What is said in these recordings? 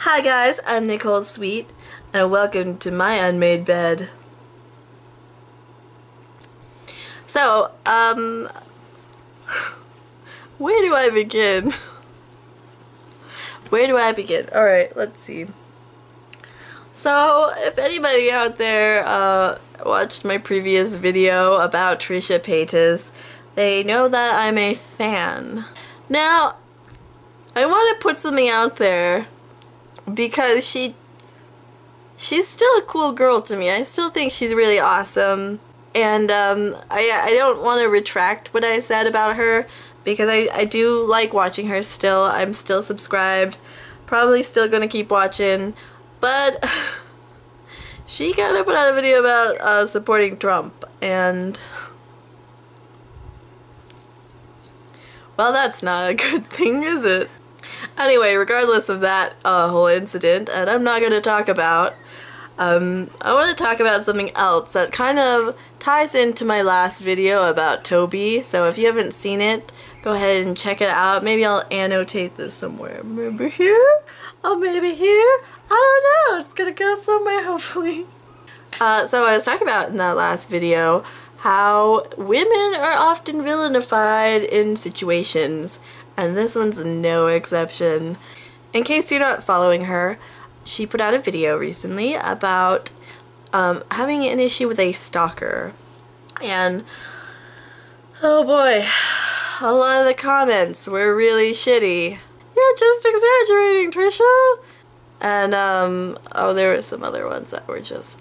Hi guys, I'm Nicole Sweet, and welcome to my unmade bed. So, where do I begin? Where do I begin? Alright, let's see. So, if anybody out there watched my previous video about Trisha Paytas, they know that I'm a fan. Now, I want to put something out there because she's still a cool girl to me. I still think she's really awesome, and I don't want to retract what I said about her because I do like watching her still. I'm still subscribed, probably still gonna keep watching, but she kind of put out a video about supporting Trump, and well, that's not a good thing, is it? Anyway, regardless of that whole incident, and I'm not going to talk about, I want to talk about something else that kind of ties into my last video about Toby. So if you haven't seen it, go ahead and check it out. Maybe I'll annotate this somewhere. Maybe here? Oh, maybe here? I don't know. It's going to go somewhere, hopefully. So I was talking about in that last video how women are often villainified in situations, and this one's no exception. In case you're not following her, she put out a video recently about having an issue with a stalker. And oh boy, a lot of the comments were really shitty. You're just exaggerating, Trisha! And oh, there were some other ones that were just...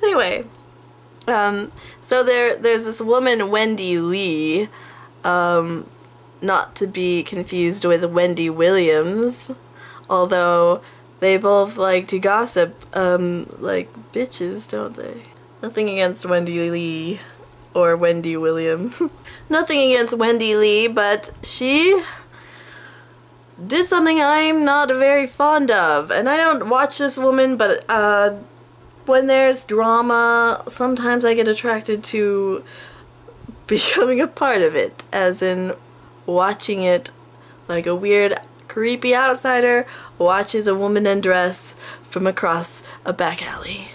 Anyway, so there's this woman, Wendy Lee, not to be confused with Wendy Williams, although they both like to gossip like bitches, don't they? Nothing against Wendy Lee or Wendy Williams. Nothing against Wendy Lee, but she did something I'm not very fond of, and I don't watch this woman, but when there's drama, sometimes I get attracted to becoming a part of it, as in watching it like a weird, creepy outsider watches a woman undress from across a back alley.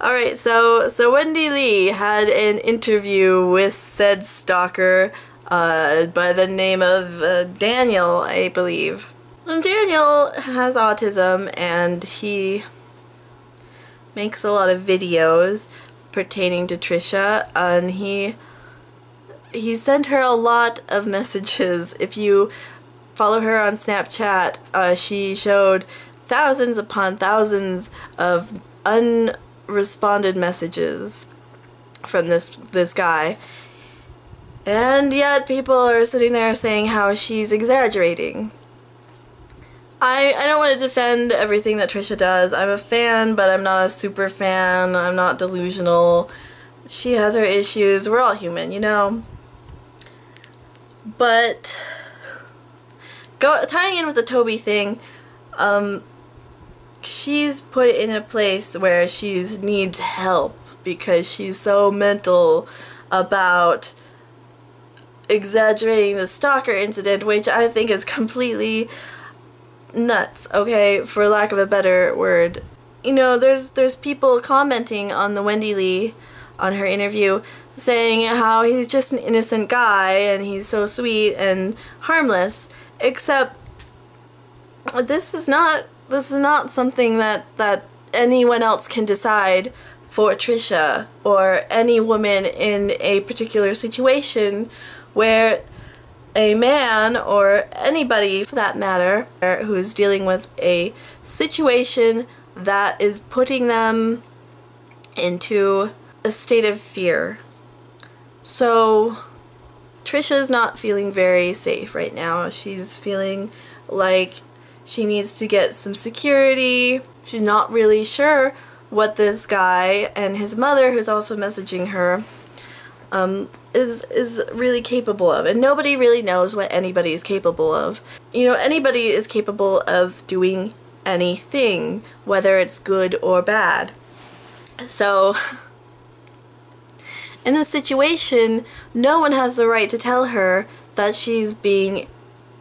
Alright, so Wendy Lee had an interview with said stalker by the name of Daniel, I believe. And Daniel has autism, and he makes a lot of videos pertaining to Trisha, and he sent her a lot of messages. If you follow her on Snapchat, she showed thousands upon thousands of unresponded messages from this guy, and yet people are sitting there saying how she's exaggerating. I don't want to defend everything that Trisha does. I'm a fan, but I'm not a super fan. I'm not delusional. She has her issues. We're all human, you know? But tying in with the Toby thing, she's put in a place where she needs help because she's so mental about exaggerating the stalker incident, which I think is completely nuts, okay, for lack of a better word. You know, there's people commenting on the Wendy Lee, on her interview, saying how he's just an innocent guy and he's so sweet and harmless, except this is not something that anyone else can decide for Trisha or any woman in a particular situation where a man, or anybody for that matter, who is dealing with a situation that is putting them into a state of fear. So Trisha is not feeling very safe right now. She's feeling like she needs to get some security. She's not really sure what this guy and his mother, who's also messaging her, is really capable of, and nobody really knows what anybody is capable of. You know, anybody is capable of doing anything, whether it's good or bad. So in this situation, no one has the right to tell her that she's being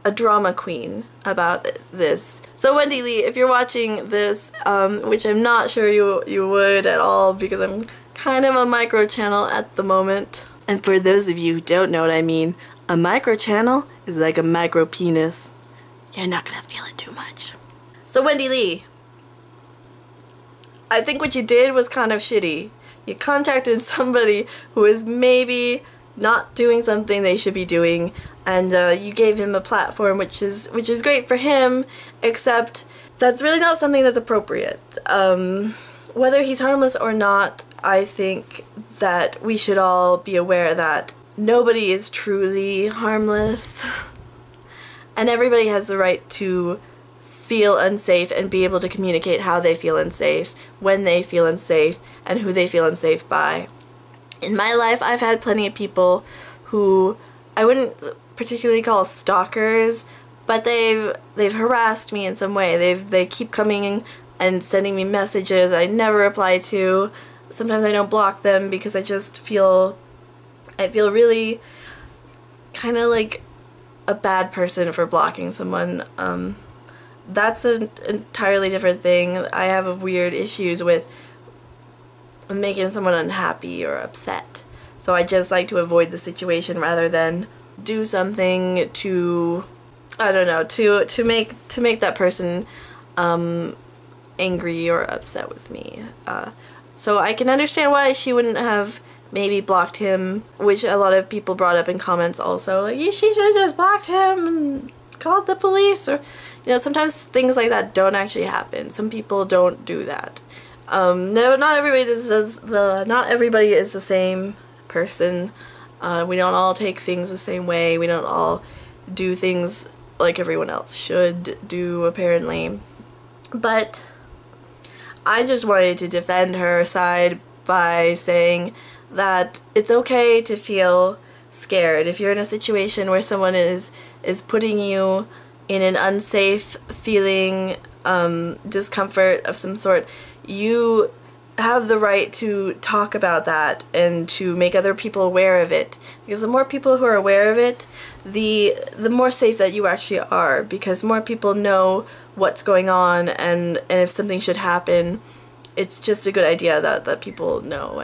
a drama queen about this. So Wendy Lee, if you're watching this, which I'm not sure you would at all because I'm kind of a micro channel at the moment. And for those of you who don't know what I mean, a micro channel is like a micro penis. You're not gonna feel it too much. So Wendy Lee, I think what you did was kind of shitty. You contacted somebody who is maybe not doing something they should be doing, and you gave him a platform, which is great for him, except that's really not something that's appropriate. Whether he's harmless or not, I think that we should all be aware that nobody is truly harmless, and everybody has the right to feel unsafe and be able to communicate how they feel unsafe, when they feel unsafe, and who they feel unsafe by. In my life, I've had plenty of people who I wouldn't particularly call stalkers, but they've harassed me in some way. They keep coming and sending me messages I never reply to. Sometimes I don't block them because I feel really kind of like a bad person for blocking someone. That's an entirely different thing. I have weird issues with making someone unhappy or upset. So I just like to avoid the situation rather than do something to, I don't know, to make that person angry or upset with me. So I can understand why she wouldn't have maybe blocked him, which a lot of people brought up in comments also, like, she should have just blocked him and called the police, or, you know, sometimes things like that don't actually happen. Some people don't do that. No, not everybody is the same person. We don't all take things the same way. We don't all do things like everyone else should do, apparently. But I just wanted to defend her side by saying that it's okay to feel scared. If you're in a situation where someone is putting you in an unsafe feeling, discomfort of some sort, you have the right to talk about that and to make other people aware of it. Because the more people who are aware of it, the more safe that you actually are, because more people know what's going on, and if something should happen, it's just a good idea that people know.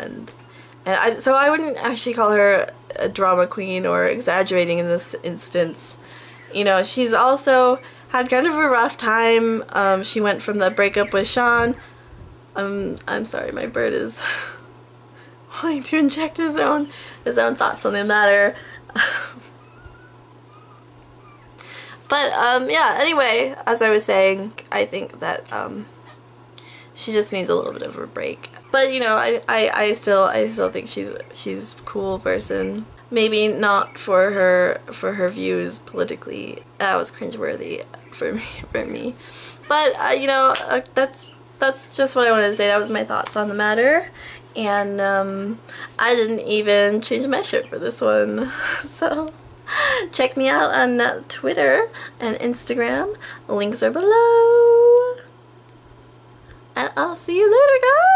So I wouldn't actually call her a drama queen or exaggerating in this instance. You know, she's also had kind of a rough time. She went from the breakup with Sean. I'm sorry, my bird is wanting to inject his own thoughts on the matter. But yeah, anyway, as I was saying, I think that she just needs a little bit of a break. But you know, I still think she's a cool person. Maybe not for her views politically. That was cringeworthy for me. But you know, that's just what I wanted to say. That was my thoughts on the matter. And I didn't even change my shirt for this one. So check me out on Twitter and Instagram. Links are below. And I'll see you later, guys.